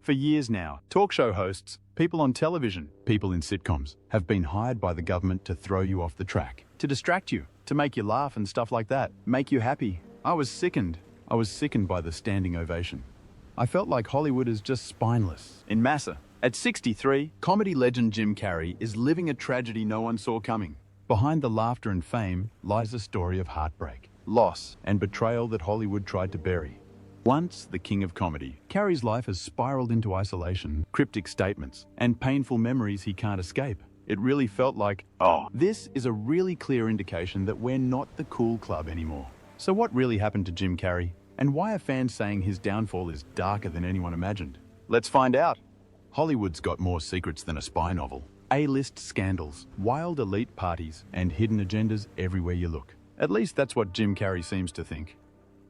For years now, talk show hosts, people on television, people in sitcoms, have been hired by the government to throw you off the track, to distract you, to make you laugh and stuff like that, make you happy. I was sickened. I was sickened by the standing ovation. I felt like Hollywood is just spineless. In Masse, at 63, comedy legend Jim Carrey is living a tragedy no one saw coming. Behind the laughter and fame lies a story of heartbreak, loss, and betrayal that Hollywood tried to bury. Once the king of comedy, Carrey's life has spiraled into isolation, cryptic statements, and painful memories he can't escape. It really felt like, oh, this is a really clear indication that we're not the cool club anymore. So what really happened to Jim Carrey? And why are fans saying his downfall is darker than anyone imagined? Let's find out. Hollywood's got more secrets than a spy novel. A-list scandals, wild elite parties, and hidden agendas everywhere you look. At least that's what Jim Carrey seems to think.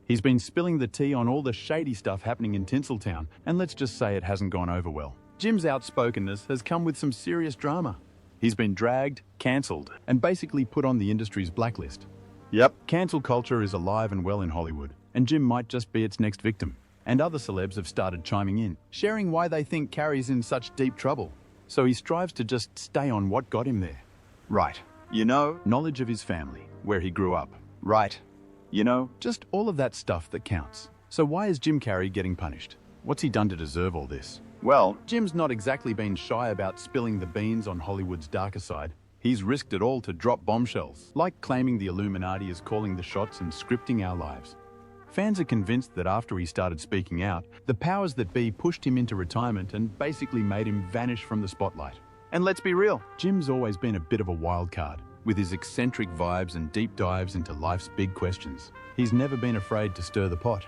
He's been spilling the tea on all the shady stuff happening in Tinseltown, and let's just say it hasn't gone over well. Jim's outspokenness has come with some serious drama. He's been dragged, cancelled, and basically put on the industry's blacklist. Yep, cancel culture is alive and well in Hollywood, and Jim might just be its next victim. And other celebs have started chiming in, sharing why they think Carrey's in such deep trouble. So he strives to just stay on what got him there. Right. Knowledge of his family, where he grew up. Right. Just all of that stuff that counts. So why is Jim Carrey getting punished? What's he done to deserve all this? Well, Jim's not exactly been shy about spilling the beans on Hollywood's darker side. He's risked it all to drop bombshells, like claiming the Illuminati is calling the shots and scripting our lives. Fans are convinced that after he started speaking out, the powers that be pushed him into retirement and basically made him vanish from the spotlight. And let's be real, Jim's always been a bit of a wild card, with his eccentric vibes and deep dives into life's big questions. He's never been afraid to stir the pot.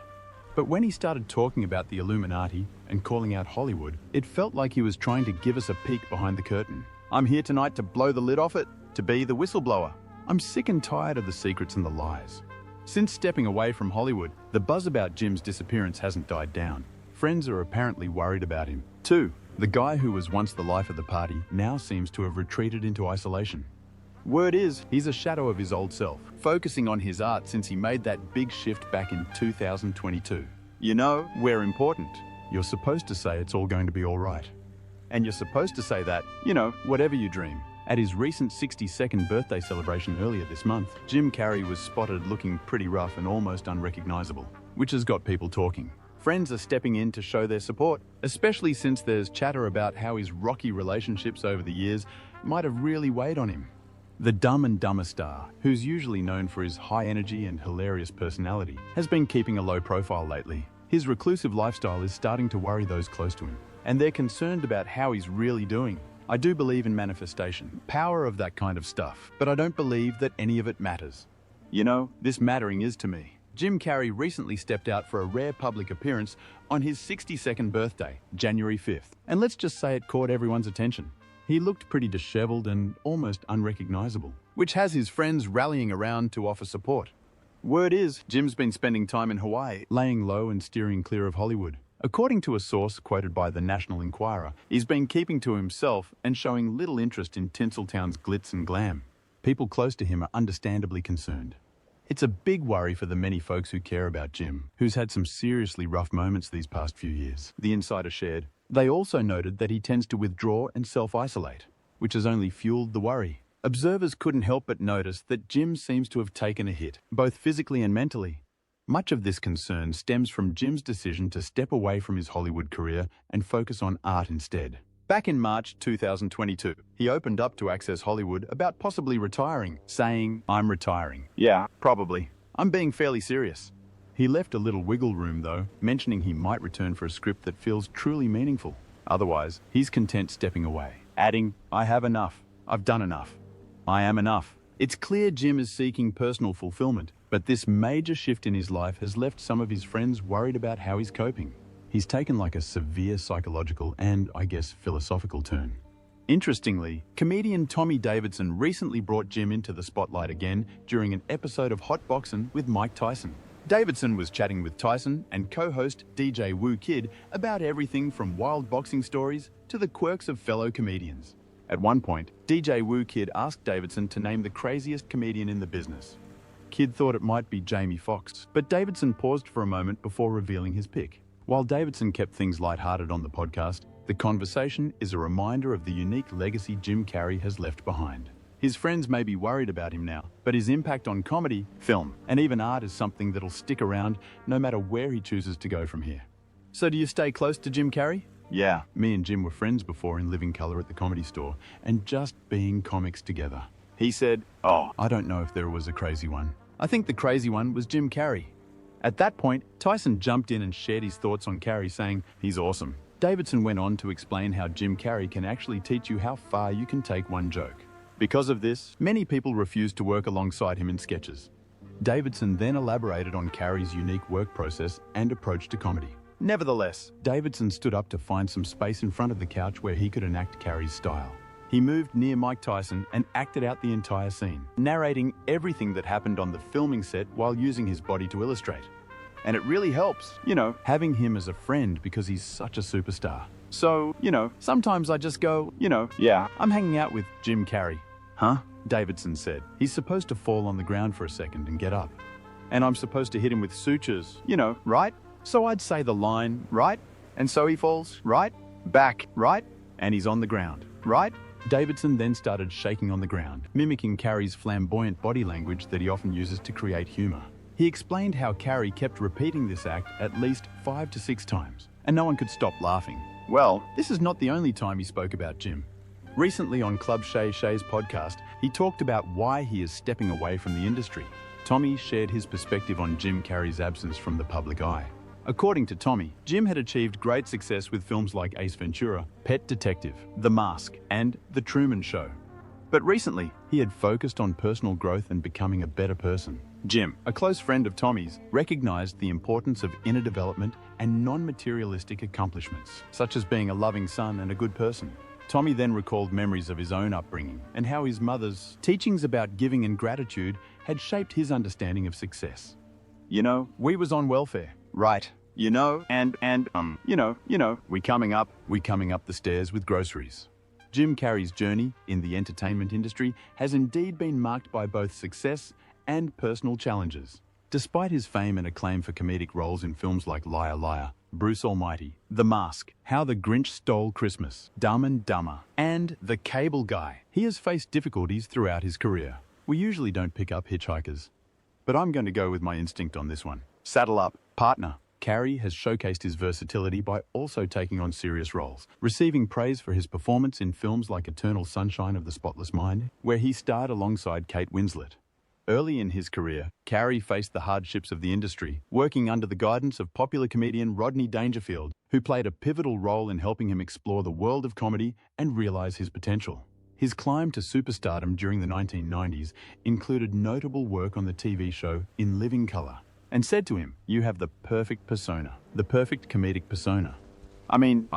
But when he started talking about the Illuminati and calling out Hollywood, it felt like he was trying to give us a peek behind the curtain. I'm here tonight to blow the lid off it, to be the whistleblower. I'm sick and tired of the secrets and the lies. Since stepping away from Hollywood, the buzz about Jim's disappearance hasn't died down. Friends are apparently worried about him. Too, the guy who was once the life of the party now seems to have retreated into isolation. Word is, he's a shadow of his old self, focusing on his art since he made that big shift back in 2022. We're important. You're supposed to say it's all going to be all right. And you're supposed to say that, whatever you dream. At his recent 62nd birthday celebration earlier this month, Jim Carrey was spotted looking pretty rough and almost unrecognizable, which has got people talking. Friends are stepping in to show their support, especially since there's chatter about how his rocky relationships over the years might have really weighed on him. The Dumb and Dumber star, who's usually known for his high energy and hilarious personality, has been keeping a low profile lately. His reclusive lifestyle is starting to worry those close to him, and they're concerned about how he's really doing. I do believe in manifestation, power of that kind of stuff, but I don't believe that any of it matters. This mattering is to me. Jim Carrey recently stepped out for a rare public appearance on his 62nd birthday, January 5th, and let's just say it caught everyone's attention. He looked pretty disheveled and almost unrecognizable, which has his friends rallying around to offer support. Word is, Jim's been spending time in Hawaii, laying low and steering clear of Hollywood. According to a source quoted by the National Enquirer, he's been keeping to himself and showing little interest in Tinseltown's glitz and glam. People close to him are understandably concerned. It's a big worry for the many folks who care about Jim, who's had some seriously rough moments these past few years, the insider shared. They also noted that he tends to withdraw and self-isolate, which has only fueled the worry. Observers couldn't help but notice that Jim seems to have taken a hit, both physically and mentally. Much of this concern stems from Jim's decision to step away from his Hollywood career and focus on art instead. Back in March 2022, he opened up to Access Hollywood about possibly retiring, saying, "I'm retiring. Yeah, probably. I'm being fairly serious." He left a little wiggle room though, mentioning he might return for a script that feels truly meaningful. Otherwise, he's content stepping away, adding, "I have enough. I've done enough. I am enough." It's clear Jim is seeking personal fulfillment, but this major shift in his life has left some of his friends worried about how he's coping. He's taken like a severe psychological and, I guess, philosophical turn. Interestingly, comedian Tommy Davidson recently brought Jim into the spotlight again during an episode of Hot Boxin' with Mike Tyson. Davidson was chatting with Tyson and co-host DJ Woo Kid about everything from wild boxing stories to the quirks of fellow comedians. At one point, DJ Woo Kid asked Davidson to name the craziest comedian in the business. Kid thought it might be Jamie Foxx, but Davidson paused for a moment before revealing his pick. While Davidson kept things lighthearted on the podcast, the conversation is a reminder of the unique legacy Jim Carrey has left behind. His friends may be worried about him now, but his impact on comedy, film, and even art is something that'll stick around no matter where he chooses to go from here. So do you stay close to Jim Carrey? Yeah, me and Jim were friends before in living color at the Comedy Store and just being comics together. He said, "Oh, I don't know if there was a crazy one. I think the crazy one was Jim Carrey." At that point, Tyson jumped in and shared his thoughts on Carrey, saying, "He's awesome." Davidson went on to explain how Jim Carrey can actually teach you how far you can take one joke. Because of this, many people refused to work alongside him in sketches. Davidson then elaborated on Carrey's unique work process and approach to comedy. Nevertheless, Davidson stood up to find some space in front of the couch where he could enact Carrey's style. He moved near Mike Tyson and acted out the entire scene, narrating everything that happened on the filming set while using his body to illustrate. And it really helps, having him as a friend because he's such a superstar. So, sometimes I just go, yeah, I'm hanging out with Jim Carrey. Huh? Davidson said. He's supposed to fall on the ground for a second and get up. And I'm supposed to hit him with sutures, right? So I'd say the line, right? And so he falls, right? Back, right? And he's on the ground, right? Davidson then started shaking on the ground, mimicking Carrey's flamboyant body language that he often uses to create humor. He explained how Carrey kept repeating this act at least 5 to 6 times, and no one could stop laughing. Well, this is not the only time he spoke about Jim. Recently on Club Shay Shay's podcast, he talked about why he is stepping away from the industry. Tommy shared his perspective on Jim Carrey's absence from the public eye. According to Tommy, Jim had achieved great success with films like Ace Ventura, Pet Detective, The Mask, and The Truman Show. But recently, he had focused on personal growth and becoming a better person. Jim, a close friend of Tommy's, recognized the importance of inner development and non-materialistic accomplishments, such as being a loving son and a good person. Tommy then recalled memories of his own upbringing and how his mother's teachings about giving and gratitude had shaped his understanding of success. We was on welfare, right? We coming up the stairs with groceries. Jim Carrey's journey in the entertainment industry has indeed been marked by both success and personal challenges. Despite his fame and acclaim for comedic roles in films like Liar Liar, Bruce Almighty, The Mask, How the Grinch Stole Christmas, Dumb and Dumber, and The Cable Guy, he has faced difficulties throughout his career. We usually don't pick up hitchhikers, but I'm going to go with my instinct on this one. Saddle up, partner. Carrey has showcased his versatility by also taking on serious roles, receiving praise for his performance in films like Eternal Sunshine of the Spotless Mind, where he starred alongside Kate Winslet. Early in his career, Carrey faced the hardships of the industry, working under the guidance of popular comedian Rodney Dangerfield, who played a pivotal role in helping him explore the world of comedy and realize his potential. His climb to superstardom during the 1990s included notable work on the TV show In Living Color, and said to him, "You have the perfect persona, the perfect comedic persona." I'm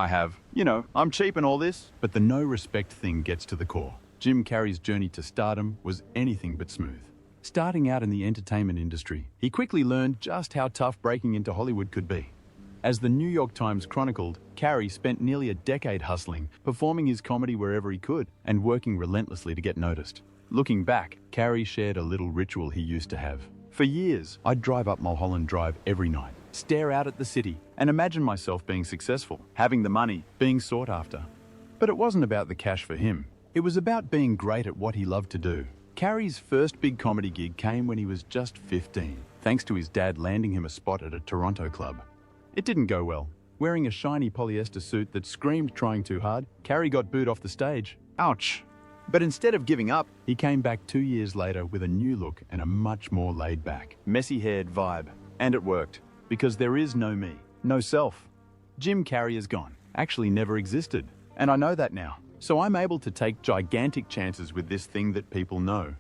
cheap and all this, but the no respect thing gets to the core. Jim Carrey's journey to stardom was anything but smooth. Starting out in the entertainment industry, he quickly learned just how tough breaking into Hollywood could be. As the New York Times chronicled, Carrey spent nearly a decade hustling, performing his comedy wherever he could, and working relentlessly to get noticed. Looking back, Carrey shared a little ritual he used to have. For years, I'd drive up Mulholland Drive every night, stare out at the city, and imagine myself being successful, having the money, being sought after. But it wasn't about the cash for him. It was about being great at what he loved to do. Carrey's first big comedy gig came when he was just 15, thanks to his dad landing him a spot at a Toronto club. It didn't go well. Wearing a shiny polyester suit that screamed trying too hard, Carrey got booed off the stage. Ouch! But instead of giving up, he came back 2 years later with a new look and a much more laid-back, messy-haired vibe. And it worked, because there is no me, no self. Jim Carrey is gone, actually never existed, and I know that now. So I'm able to take gigantic chances with this thing that people know.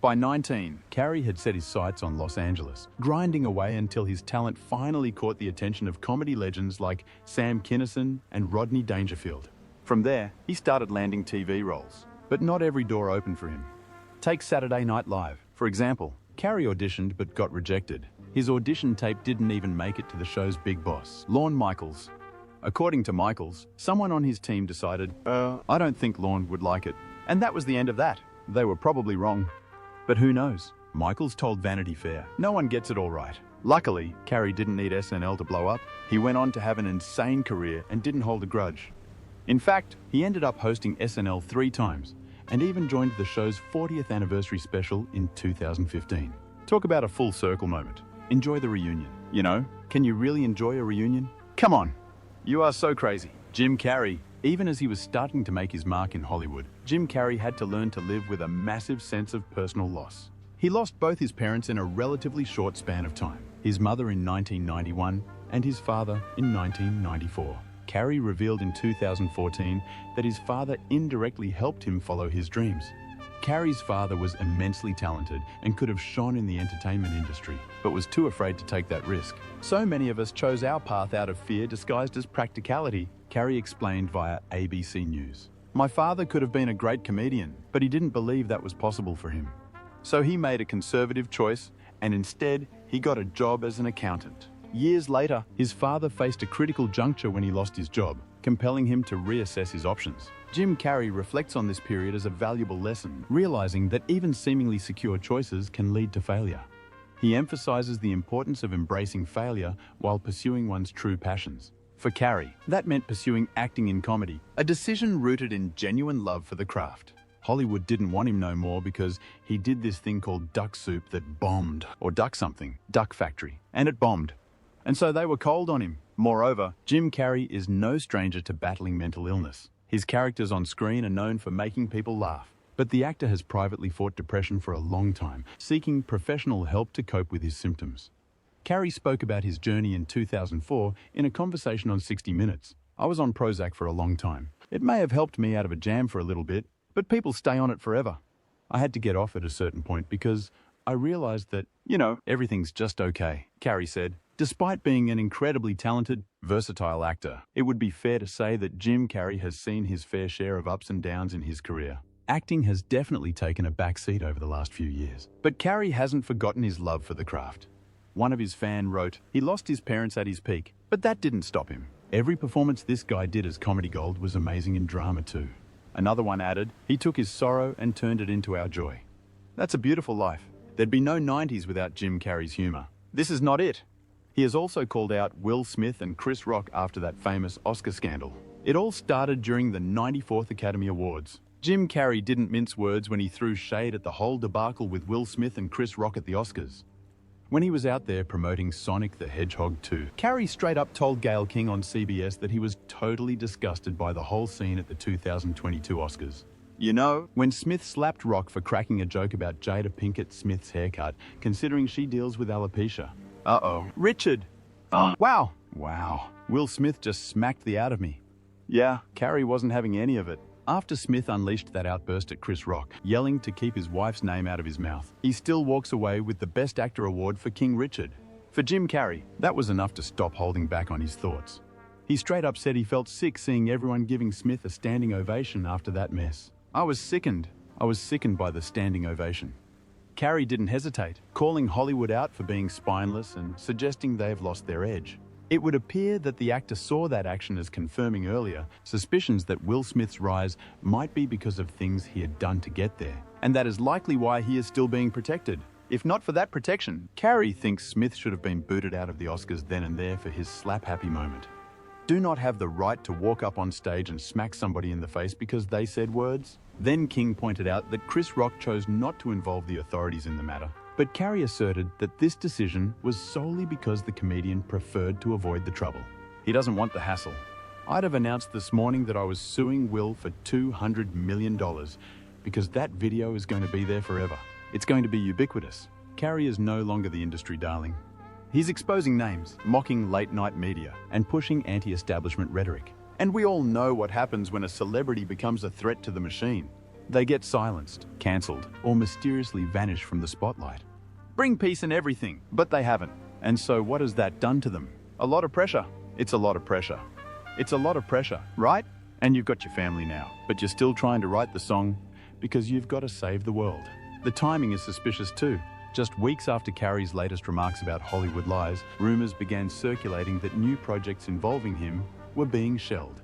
By 19, Carrey had set his sights on Los Angeles, grinding away until his talent finally caught the attention of comedy legends like Sam Kinison and Rodney Dangerfield. From there, he started landing TV roles, but not every door opened for him. Take Saturday Night Live, for example. Carrey auditioned but got rejected. His audition tape didn't even make it to the show's big boss, Lorne Michaels. According to Michaels, someone on his team decided, I don't think Lorne would like it. And that was the end of that. They were probably wrong. But who knows? Michaels told Vanity Fair, "No one gets it all right. Luckily, Carrey didn't need SNL to blow up. He went on to have an insane career and didn't hold a grudge. In fact, he ended up hosting SNL 3 times and even joined the show's 40th anniversary special in 2015. Talk about a full circle moment. Enjoy the reunion. You know, can you really enjoy a reunion? Come on. You are so crazy. Jim Carrey. Even as he was starting to make his mark in Hollywood, Jim Carrey had to learn to live with a massive sense of personal loss. He lost both his parents in a relatively short span of time, his mother in 1991 and his father in 1994. Carrey revealed in 2014 that his father indirectly helped him follow his dreams. Carrey's father was immensely talented and could have shone in the entertainment industry, but was too afraid to take that risk. So many of us chose our path out of fear disguised as practicality, Carrey explained via ABC News. My father could have been a great comedian, but he didn't believe that was possible for him. So he made a conservative choice, and instead, he got a job as an accountant. Years later, his father faced a critical juncture when he lost his job, compelling him to reassess his options. Jim Carrey reflects on this period as a valuable lesson, realizing that even seemingly secure choices can lead to failure. He emphasizes the importance of embracing failure while pursuing one's true passions. For Carrey, that meant pursuing acting in comedy, a decision rooted in genuine love for the craft. Hollywood didn't want him no more because he did this thing called duck soup that bombed, or duck something, Duck Factory, and it bombed. And so they were cold on him. Moreover, Jim Carrey is no stranger to battling mental illness. His characters on screen are known for making people laugh. But the actor has privately fought depression for a long time, seeking professional help to cope with his symptoms. Carrey spoke about his journey in 2004 in a conversation on 60 Minutes. I was on Prozac for a long time. It may have helped me out of a jam for a little bit, but people stay on it forever. I had to get off at a certain point because I realized that, everything's just okay, Carrey said. Despite being an incredibly talented, versatile actor, it would be fair to say that Jim Carrey has seen his fair share of ups and downs in his career. Acting has definitely taken a backseat over the last few years. But Carrey hasn't forgotten his love for the craft. One of his fans wrote, "He lost his parents at his peak, but that didn't stop him. Every performance this guy did as comedy gold was amazing in drama too." Another one added, "He took his sorrow and turned it into our joy." That's a beautiful life. There'd be no 90s without Jim Carrey's humor. This is not it. He has also called out Will Smith and Chris Rock after that famous Oscar scandal. It all started during the 94th Academy Awards. Jim Carrey didn't mince words when he threw shade at the whole debacle with Will Smith and Chris Rock at the Oscars. When he was out there promoting Sonic the Hedgehog 2, Carrey straight up told Gayle King on CBS that he was totally disgusted by the whole scene at the 2022 Oscars. When Smith slapped Rock for cracking a joke about Jada Pinkett Smith's haircut, considering she deals with alopecia. Uh-oh. Richard! Wow. Will Smith just smacked the out of me. Yeah, Carrey wasn't having any of it. After Smith unleashed that outburst at Chris Rock, yelling to keep his wife's name out of his mouth, he still walks away with the Best Actor award for King Richard. For Jim Carrey, that was enough to stop holding back on his thoughts. He straight up said he felt sick seeing everyone giving Smith a standing ovation after that mess. I was sickened by the standing ovation. Carrey didn't hesitate, calling Hollywood out for being spineless and suggesting they have lost their edge. It would appear that the actor saw that action as confirming earlier suspicions that Will Smith's rise might be because of things he had done to get there, and that is likely why he is still being protected. If not for that protection, Carrey thinks Smith should have been booted out of the Oscars then and there for his slap-happy moment. Do not have the right to walk up on stage and smack somebody in the face because they said words. Then King pointed out that Chris Rock chose not to involve the authorities in the matter, but Carrey asserted that this decision was solely because the comedian preferred to avoid the trouble. He doesn't want the hassle. I'd have announced this morning that I was suing Will for $200 million because that video is going to be there forever. It's going to be ubiquitous. Carrey is no longer the industry darling. He's exposing names, mocking late-night media, and pushing anti-establishment rhetoric. And we all know what happens when a celebrity becomes a threat to the machine. They get silenced, cancelled, or mysteriously vanish from the spotlight. Bring peace in everything, but they haven't. And so what has that done to them? A lot of pressure. It's a lot of pressure. It's a lot of pressure, right? And you've got your family now, but you're still trying to write the song because you've got to save the world. The timing is suspicious too. Just weeks after Carrey's latest remarks about Hollywood lies, rumors began circulating that new projects involving him were being shelved.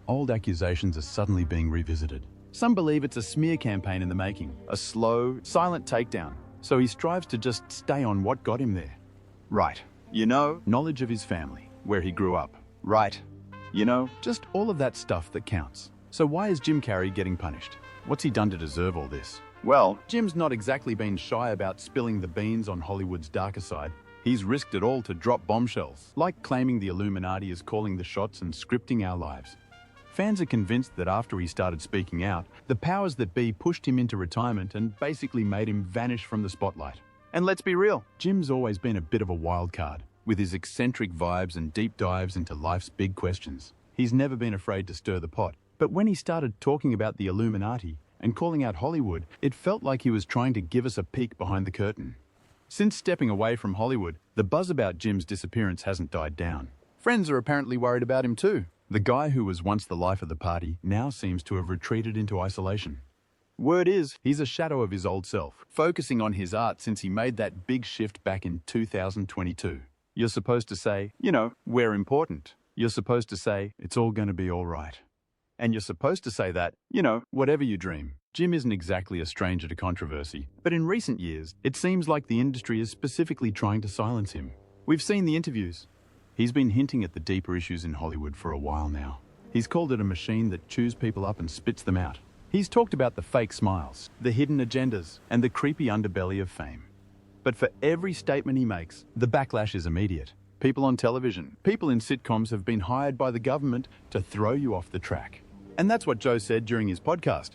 Old accusations are suddenly being revisited. Some believe it's a smear campaign in the making, a slow, silent takedown, so he strives to just stay on what got him there. Right. You know, knowledge of his family, where he grew up. Right. You know, just all of that stuff that counts. So why is Jim Carrey getting punished? What's he done to deserve all this? Well, Jim's not exactly been shy about spilling the beans on Hollywood's darker side. He's risked it all to drop bombshells, like claiming the Illuminati is calling the shots and scripting our lives. Fans are convinced that after he started speaking out, the powers that be pushed him into retirement and basically made him vanish from the spotlight. And let's be real, Jim's always been a bit of a wild card, with his eccentric vibes and deep dives into life's big questions. He's never been afraid to stir the pot. But when he started talking about the Illuminati and calling out Hollywood, it felt like he was trying to give us a peek behind the curtain. Since stepping away from Hollywood, the buzz about Jim's disappearance hasn't died down. Friends are apparently worried about him too. The guy who was once the life of the party now seems to have retreated into isolation. Word is, he's a shadow of his old self, focusing on his art since he made that big shift back in 2022. You're supposed to say, you know, we're important. You're supposed to say, it's all going to be all right. And you're supposed to say that, you know, whatever you dream. Jim isn't exactly a stranger to controversy, but in recent years, it seems like the industry is specifically trying to silence him. We've seen the interviews. He's been hinting at the deeper issues in Hollywood for a while now. He's called it a machine that chews people up and spits them out. He's talked about the fake smiles, the hidden agendas, and the creepy underbelly of fame. But for every statement he makes, the backlash is immediate. People on television, people in sitcoms have been hired by the government to throw you off the track. And that's what Joe said during his podcast.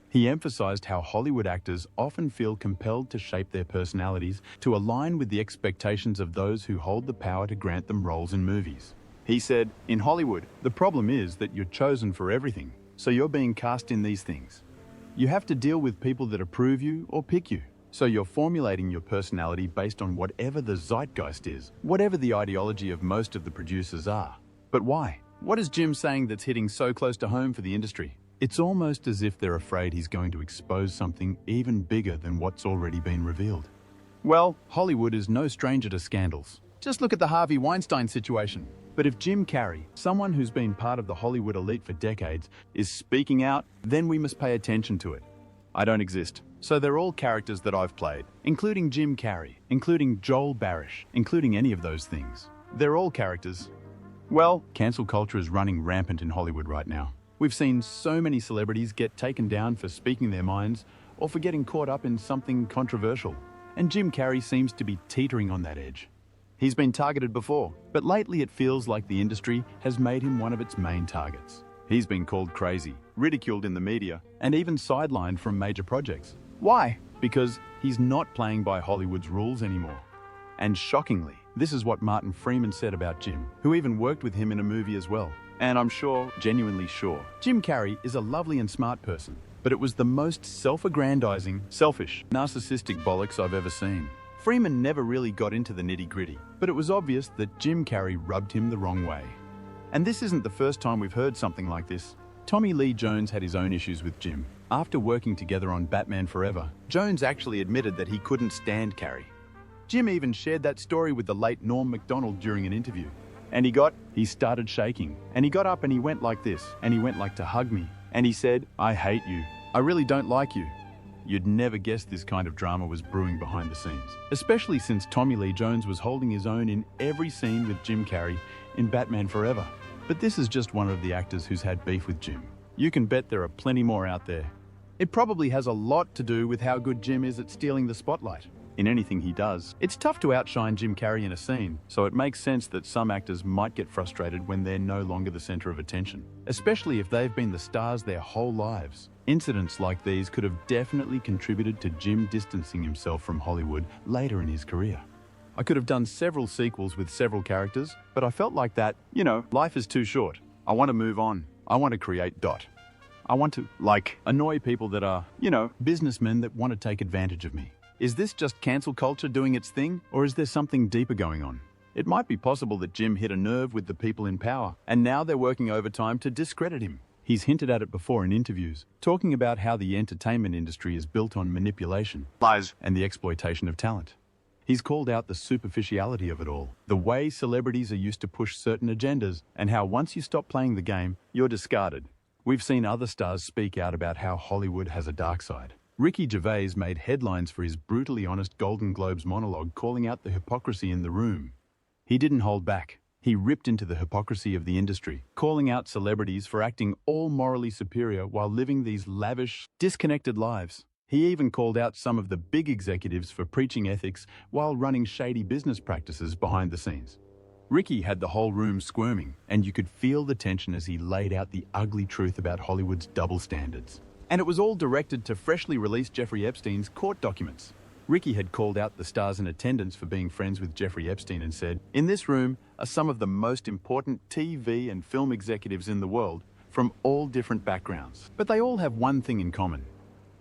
He emphasized how Hollywood actors often feel compelled to shape their personalities to align with the expectations of those who hold the power to grant them roles in movies. He said, in Hollywood, the problem is that you're chosen for everything, so you're being cast in these things. You have to deal with people that approve you or pick you, so you're formulating your personality based on whatever the zeitgeist is, whatever the ideology of most of the producers are. But why? What is Jim saying that's hitting so close to home for the industry? It's almost as if they're afraid he's going to expose something even bigger than what's already been revealed. Well, Hollywood is no stranger to scandals. Just look at the Harvey Weinstein situation. But if Jim Carrey, someone who's been part of the Hollywood elite for decades, is speaking out, then we must pay attention to it. I don't exist. So they're all characters that I've played, including Jim Carrey, including Joel Barish, including any of those things. They're all characters. Well, cancel culture is running rampant in Hollywood right now. We've seen so many celebrities get taken down for speaking their minds or for getting caught up in something controversial. And Jim Carrey seems to be teetering on that edge. He's been targeted before, but lately it feels like the industry has made him one of its main targets. He's been called crazy, ridiculed in the media, and even sidelined from major projects. Why? Because he's not playing by Hollywood's rules anymore. And shockingly, this is what Martin Freeman said about Jim, who even worked with him in a movie as well. And I'm sure, genuinely sure, Jim Carrey is a lovely and smart person, but it was the most self-aggrandizing, selfish, narcissistic bollocks I've ever seen. Freeman never really got into the nitty-gritty, but it was obvious that Jim Carrey rubbed him the wrong way. And this isn't the first time we've heard something like this. Tommy Lee Jones had his own issues with Jim. After working together on Batman Forever, Jones actually admitted that he couldn't stand Carrey. Jim even shared that story with the late Norm Macdonald during an interview. And he started shaking. And he got up and he went like this. And he went like to hug me. And he said, "I hate you. I really don't like you." You'd never guess this kind of drama was brewing behind the scenes. Especially since Tommy Lee Jones was holding his own in every scene with Jim Carrey in Batman Forever. But this is just one of the actors who's had beef with Jim. You can bet there are plenty more out there. It probably has a lot to do with how good Jim is at stealing the spotlight. In anything he does, it's tough to outshine Jim Carrey in a scene, so it makes sense that some actors might get frustrated when they're no longer the center of attention, especially if they've been the stars their whole lives. Incidents like these could have definitely contributed to Jim distancing himself from Hollywood later in his career. I could have done several sequels with several characters, but I felt like that, life is too short. I want to move on. I want to create . I want to, annoy people that are, businessmen that want to take advantage of me. Is this just cancel culture doing its thing, or is there something deeper going on? It might be possible that Jim hit a nerve with the people in power, and now they're working overtime to discredit him. He's hinted at it before in interviews, talking about how the entertainment industry is built on manipulation, lies, and the exploitation of talent. He's called out the superficiality of it all, the way celebrities are used to push certain agendas, and how once you stop playing the game, you're discarded. We've seen other stars speak out about how Hollywood has a dark side. Ricky Gervais made headlines for his brutally honest Golden Globes monologue calling out the hypocrisy in the room. He didn't hold back. He ripped into the hypocrisy of the industry, calling out celebrities for acting all morally superior while living these lavish, disconnected lives. He even called out some of the big executives for preaching ethics while running shady business practices behind the scenes. Ricky had the whole room squirming, and you could feel the tension as he laid out the ugly truth about Hollywood's double standards. And it was all directed to freshly released Jeffrey Epstein's court documents. Ricky had called out the stars in attendance for being friends with Jeffrey Epstein and said, "In this room are some of the most important TV and film executives in the world from all different backgrounds. But they all have one thing in common.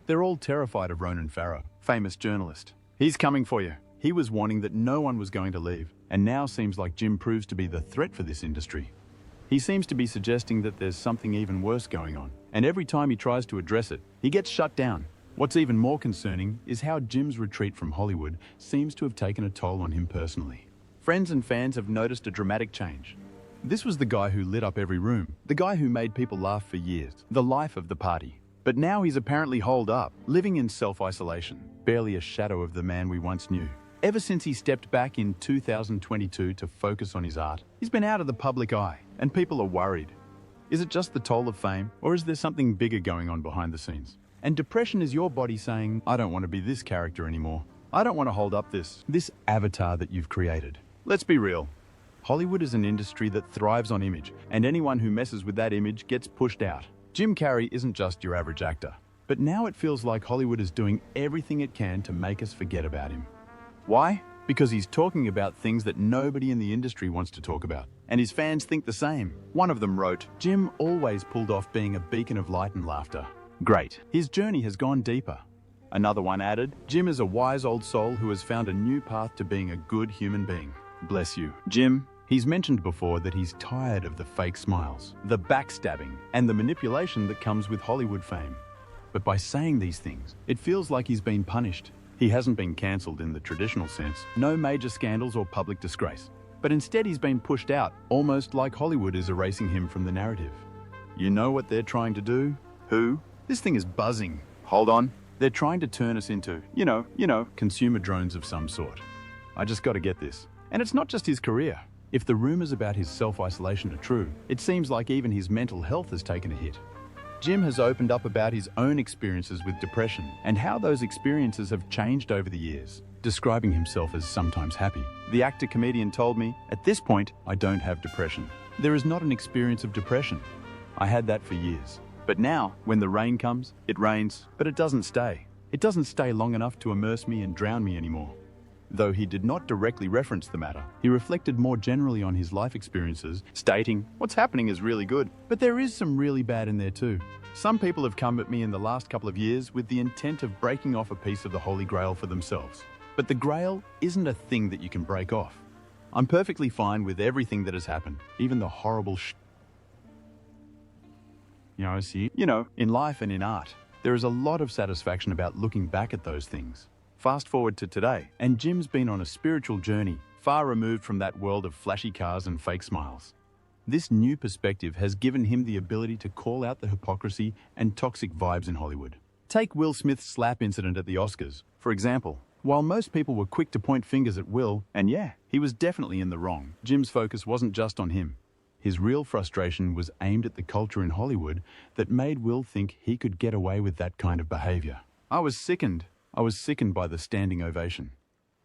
They're all terrified of Ronan Farrow, famous journalist. He's coming for you." He was warning that no one was going to leave, and now seems like Jim proves to be the threat for this industry. He seems to be suggesting that there's something even worse going on, and every time he tries to address it, he gets shut down. What's even more concerning is how Jim's retreat from Hollywood seems to have taken a toll on him personally. Friends and fans have noticed a dramatic change. This was the guy who lit up every room, the guy who made people laugh for years, the life of the party. But now he's apparently holed up, living in self-isolation, barely a shadow of the man we once knew. Ever since he stepped back in 2022 to focus on his art, he's been out of the public eye, and people are worried. Is it just the toll of fame, or is there something bigger going on behind the scenes? And depression is your body saying, "I don't want to be this character anymore. I don't want to hold up this avatar that you've created." Let's be real. Hollywood is an industry that thrives on image, and anyone who messes with that image gets pushed out. Jim Carrey isn't just your average actor, but now it feels like Hollywood is doing everything it can to make us forget about him. Why? Because he's talking about things that nobody in the industry wants to talk about, and his fans think the same. One of them wrote, "Jim always pulled off being a beacon of light and laughter. Great. His journey has gone deeper." Another one added, "Jim is a wise old soul who has found a new path to being a good human being. Bless you, Jim." He's mentioned before that he's tired of the fake smiles, the backstabbing, and the manipulation that comes with Hollywood fame. But by saying these things, it feels like he's been punished. He hasn't been cancelled in the traditional sense, no major scandals or public disgrace. But instead he's been pushed out, almost like Hollywood is erasing him from the narrative. You know what they're trying to do? Who? This thing is buzzing. Hold on. They're trying to turn us into, you know, consumer drones of some sort. I just got to get this. And it's not just his career. If the rumors about his self-isolation are true, it seems like even his mental health has taken a hit. Jim has opened up about his own experiences with depression and how those experiences have changed over the years, describing himself as sometimes happy. The actor-comedian told me, "At this point, I don't have depression. There is not an experience of depression. I had that for years. But now, when the rain comes, it rains, but it doesn't stay. It doesn't stay long enough to immerse me and drown me anymore." Though he did not directly reference the matter, he reflected more generally on his life experiences, stating, "What's happening is really good, but there is some really bad in there too. Some people have come at me in the last couple of years with the intent of breaking off a piece of the Holy Grail for themselves. But the Grail isn't a thing that you can break off. I'm perfectly fine with everything that has happened, even the horrible in life and in art. There is a lot of satisfaction about looking back at those things. Fast forward to today, and Jim's been on a spiritual journey, far removed from that world of flashy cars and fake smiles. This new perspective has given him the ability to call out the hypocrisy and toxic vibes in Hollywood. Take Will Smith's slap incident at the Oscars, for example. While most people were quick to point fingers at Will, and yeah, he was definitely in the wrong, Jim's focus wasn't just on him. His real frustration was aimed at the culture in Hollywood that made Will think he could get away with that kind of behavior. I was sickened by the standing ovation.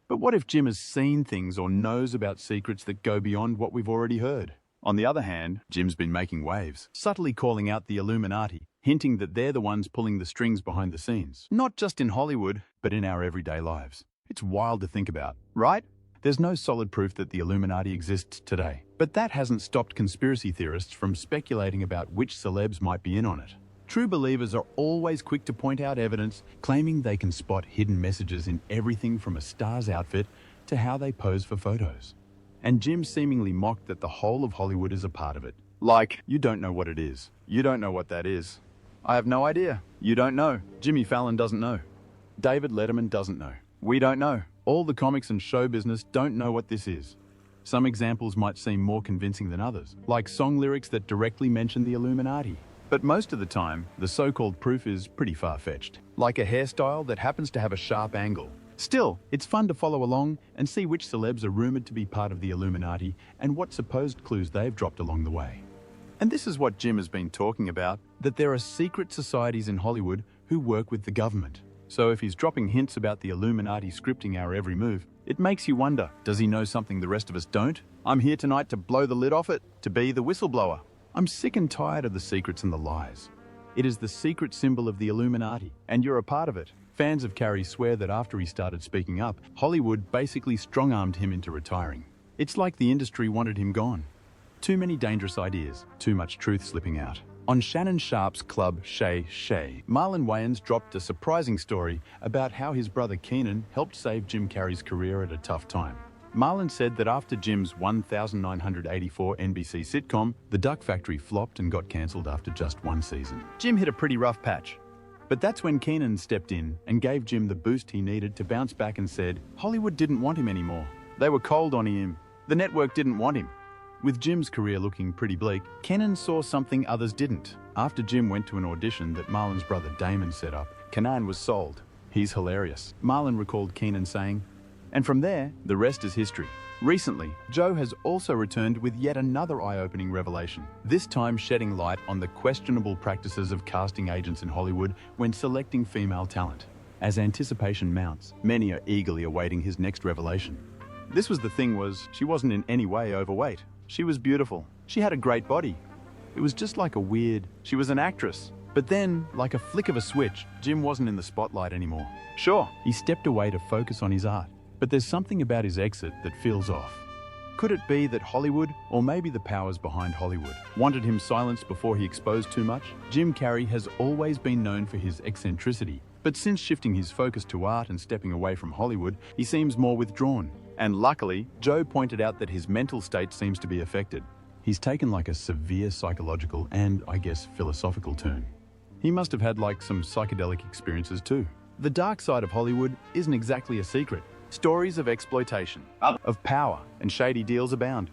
But what if Jim has seen things or knows about secrets that go beyond what we've already heard? On the other hand, Jim's been making waves, subtly calling out the Illuminati, hinting that they're the ones pulling the strings behind the scenes. Not just in Hollywood, but in our everyday lives. It's wild to think about, right? There's no solid proof that the Illuminati exists today, but that hasn't stopped conspiracy theorists from speculating about which celebs might be in on it. True believers are always quick to point out evidence, claiming they can spot hidden messages in everything from a star's outfit to how they pose for photos. And Jim seemingly mocked that the whole of Hollywood is a part of it. Like, you don't know what it is. You don't know what that is. I have no idea. You don't know. Jimmy Fallon doesn't know. David Letterman doesn't know. We don't know. All the comics and show business don't know what this is. Some examples might seem more convincing than others, like song lyrics that directly mention the Illuminati. But most of the time, the so-called proof is pretty far-fetched, like a hairstyle that happens to have a sharp angle. Still, it's fun to follow along and see which celebs are rumored to be part of the Illuminati and what supposed clues they've dropped along the way. And this is what Jim has been talking about, that there are secret societies in Hollywood who work with the government. So if he's dropping hints about the Illuminati scripting our every move, it makes you wonder, does he know something the rest of us don't? I'm here tonight to blow the lid off it, to be the whistleblower. I'm sick and tired of the secrets and the lies. It is the secret symbol of the Illuminati, and you're a part of it. Fans of Carrey swear that after he started speaking up, Hollywood basically strong-armed him into retiring. It's like the industry wanted him gone. Too many dangerous ideas, too much truth slipping out. On Shannon Sharpe's club Shay Shay, Marlon Wayans dropped a surprising story about how his brother Keenan helped save Jim Carrey's career at a tough time. Marlon said that after Jim's 1984 NBC sitcom, The Duck Factory flopped and got cancelled after just one season. Jim hit a pretty rough patch. But that's when Keenan stepped in and gave Jim the boost he needed to bounce back and said, Hollywood didn't want him anymore. They were cold on him. The network didn't want him. With Jim's career looking pretty bleak, Keenan saw something others didn't. After Jim went to an audition that Marlon's brother Damon set up, Keenan was sold. He's hilarious. Marlon recalled Keenan saying, and from there, the rest is history. Recently, Joe has also returned with yet another eye-opening revelation, this time shedding light on the questionable practices of casting agents in Hollywood when selecting female talent. As anticipation mounts, many are eagerly awaiting his next revelation. This was the thing was, she wasn't in any way overweight. She was beautiful. She had a great body. It was just like she was an actress. But then, like a flick of a switch, Jim wasn't in the spotlight anymore. Sure, he stepped away to focus on his art. But there's something about his exit that feels off. Could it be that Hollywood, or maybe the powers behind Hollywood, wanted him silenced before he exposed too much? Jim Carrey has always been known for his eccentricity, but since shifting his focus to art and stepping away from Hollywood, he seems more withdrawn. And luckily, Joe pointed out that his mental state seems to be affected. He's taken like a severe psychological and, I guess, philosophical turn. He must have had like some psychedelic experiences too. The dark side of Hollywood isn't exactly a secret. Stories of exploitation, of power, and shady deals abound.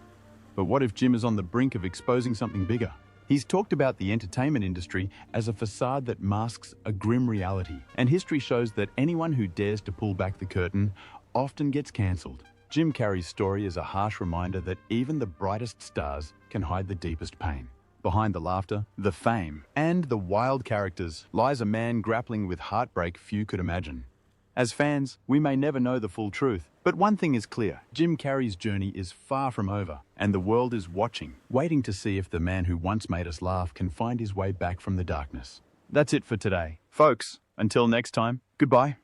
But what if Jim is on the brink of exposing something bigger? He's talked about the entertainment industry as a facade that masks a grim reality, and history shows that anyone who dares to pull back the curtain often gets cancelled. Jim Carrey's story is a harsh reminder that even the brightest stars can hide the deepest pain. Behind the laughter, the fame, and the wild characters lies a man grappling with heartbreak few could imagine. As fans, we may never know the full truth, but one thing is clear, Jim Carrey's journey is far from over, and the world is watching, waiting to see if the man who once made us laugh can find his way back from the darkness. That's it for today. Folks, until next time, goodbye.